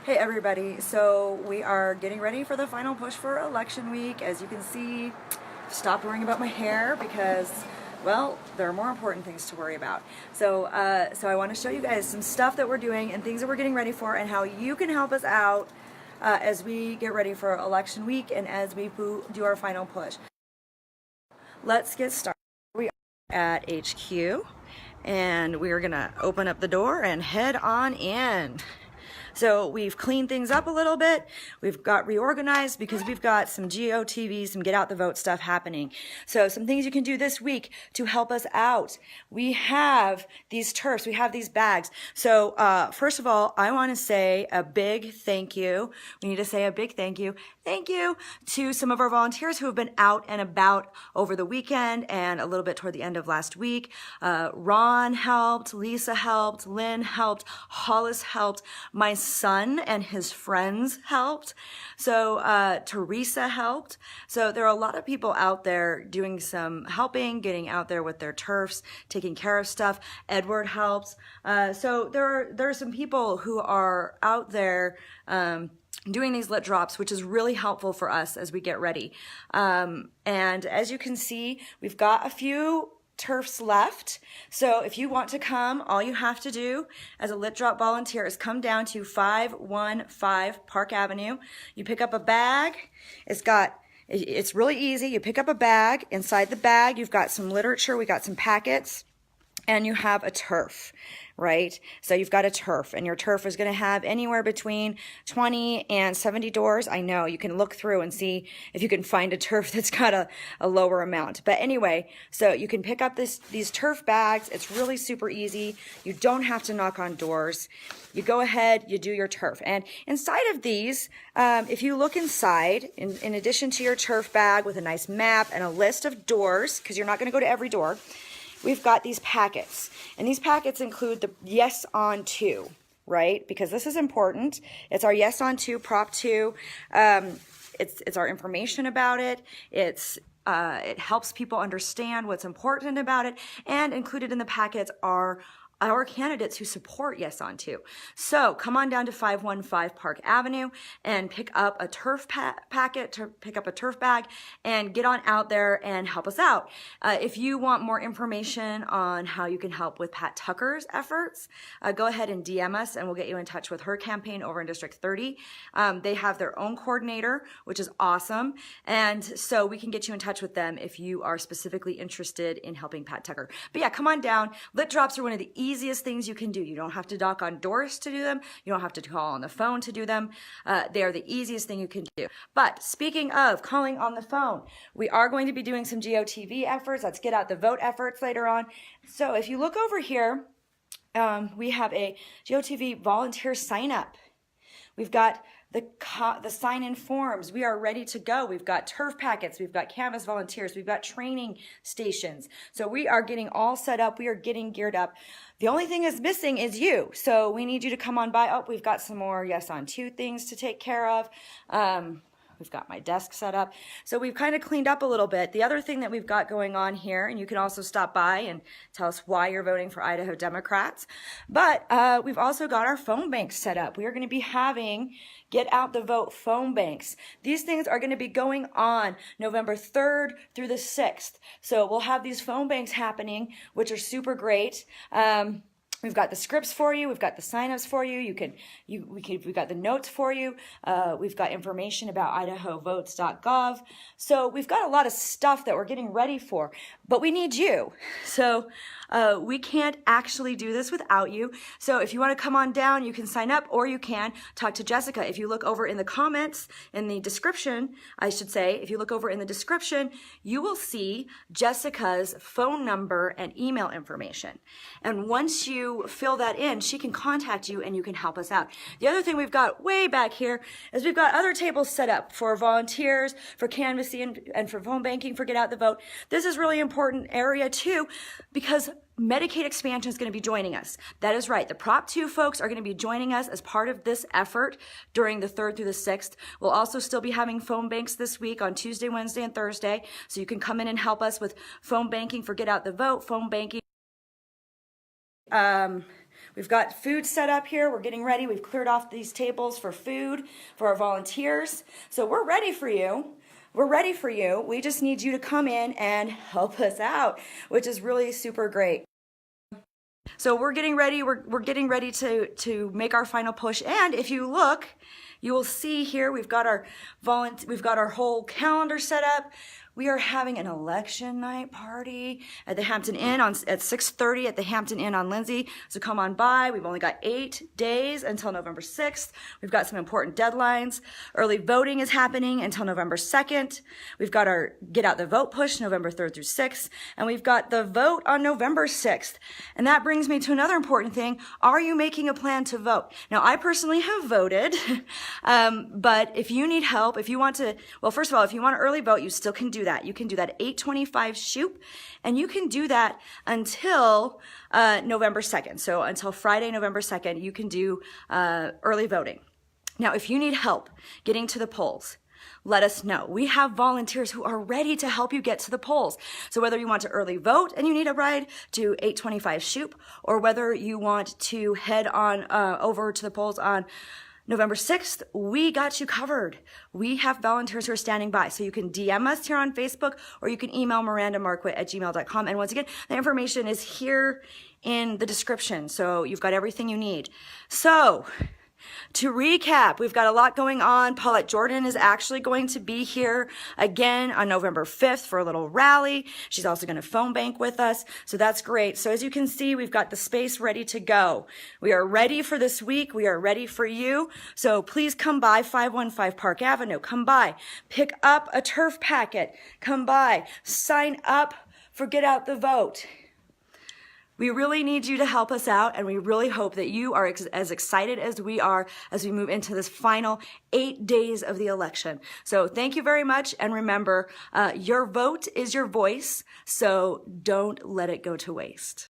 Hey everybody, so we are getting ready for the final push for election week. As you can see, stop worrying about my hair because, well, there are more important things to worry about. So I want to show you guys some stuff that we're doing and things that we're getting ready for and how you can help us out as we get ready for election week and as we do our final push. Let's get started. We are at HQ and we are gonna open up the door and head on in. So we've cleaned things up a little bit. We've got reorganized because we've got some GOTV, some get out the vote stuff happening. So some things you can do this week to help us out. We have these turfs, we have these bags. So first of all, I want to say a big thank you. We need to say a big thank you. Thank you to some of our volunteers who have been out and about over the weekend and a little bit toward the end of last week. Ron helped, Lisa helped, Lynn helped, Hollis helped, my son and his friends helped. So Teresa helped. So there are a lot of people out there doing some helping, getting out there with their turfs, taking care of stuff. Edward helps. So there are some people who are out there doing these lit drops, which is really helpful for us as we get ready. And as you can see, we've got a few turfs left. So if you want to come, all you have to do as a lit drop volunteer is come down to 515 Park Avenue. You pick up a bag. It's really easy. You pick up a bag. Inside the bag, you've got some literature. We got some packets and you have a turf, right? So you've got a turf and your turf is going to have anywhere between 20 and 70 doors. I know you can look through and see if you can find a turf that's got a lower amount. But anyway, so you can pick up these turf bags. It's really super easy. You don't have to knock on doors. You go ahead, you do your turf. And inside of these, if you look inside, in addition to your turf bag with a nice map and a list of doors, because you're not going to go to every door, we've got these packets, and these packets include the Yes on 2, right? Because this is important. It's our Yes on 2, Prop 2. It's our information about it. It helps people understand what's important about it, and included in the packets are our candidates who support Yes on 2. So come on down to 515 Park Avenue and pick up a turf packet, pick up a turf bag, and get on out there and help us out. If you want more information on how you can help with Pat Tucker's efforts, go ahead and DM us and we'll get you in touch with her campaign over in District 30. They have their own coordinator, which is awesome. And so we can get you in touch with them if you are specifically interested in helping Pat Tucker. But yeah, come on down. Lit drops are one of the easiest things you can do. You don't have to knock on doors to do them. You don't have to call on the phone to do them. They are the easiest thing you can do. But speaking of calling on the phone, we are going to be doing some GOTV efforts. Let's get out the vote efforts later on. So if you look over here, we have a GOTV volunteer sign up. We've got the sign-in forms. We are ready to go. We've got turf packets. We've got Canvas volunteers. We've got training stations. So we are getting all set up. We are getting geared up. The only thing is missing is you. So we need you to come on by. Oh, we've got some more Yes on 2 things to take care of. We've got my desk set up. So we've kind of cleaned up a little bit. The other thing that we've got going on here, and you can also stop by and tell us why you're voting for Idaho Democrats, but we've also got our phone banks set up. We are going to be having Get Out the Vote phone banks. These things are going to be going on November 3rd through the 6th. So we'll have these phone banks happening, which are super great. We've got the scripts for you. We've got the signups for you. We've got the notes for you. We've got information about idahovotes.gov. So we've got a lot of stuff that we're getting ready for, but we need you. So we can't actually do this without you. So if you want to come on down, you can sign up or you can talk to Jessica. If you look over in the comments, in the description, I should say, if you look over in the description, you will see Jessica's phone number and email information. And once you fill that in, she can contact you and you can help us out. The other thing we've got way back here is we've got other tables set up for volunteers, for canvassing, and for phone banking, for Get Out the Vote. This is really important area too, because Medicaid expansion is going to be joining us. That is right. The Prop 2 folks are going to be joining us as part of this effort during the 3rd through the 6th. We'll also still be having phone banks this week on Tuesday, Wednesday, and Thursday. So you can come in and help us with phone banking for Get Out the Vote, phone banking We've got food set up here. We're getting ready. We've cleared off these tables for food for our volunteers. So we're ready for you. We're ready for you. We just need you to come in and help us out, which is really super great. So we're getting ready. We're getting ready to make our final push. And if you look, you will see here we've got our whole calendar set up. We are having an election night party at the Hampton Inn at 6:30 at the Hampton Inn on Lindsay. So come on by. We've only got 8 days until November 6th. We've got some important deadlines. Early voting is happening until November 2nd. We've got our Get Out the Vote push November 3rd through 6th. And we've got the vote on November 6th. And that brings me to another important thing. Are you making a plan to vote? Now, I personally have voted, but if you need help, if you want to, well, first of all, if you want to early vote, you still can do that. You can do that 8:25 shoot, and you can do that until November 2nd. So until Friday, November 2nd, you can do early voting. Now, if you need help getting to the polls, let us know. We have volunteers who are ready to help you get to the polls. So whether you want to early vote and you need a ride to 8:25 shoot, or whether you want to head on over to the polls on November 6th, we got you covered. We have volunteers who are standing by. So you can DM us here on Facebook, or you can email mirandamarquit@gmail.com. And once again, the information is here in the description. So you've got everything you need. So to recap, we've got a lot going on. Paulette Jordan is actually going to be here again on November 5th for a little rally. She's also going to phone bank with us. So that's great. So as you can see, we've got the space ready to go. We are ready for this week. We are ready for you. So please come by 515 Park Avenue. Come by. Pick up a turf packet. Come by. Sign up for Get Out the Vote. We really need you to help us out, and we really hope that you are as excited as we are as we move into this final 8 days of the election. So thank you very much, and remember, your vote is your voice, so don't let it go to waste.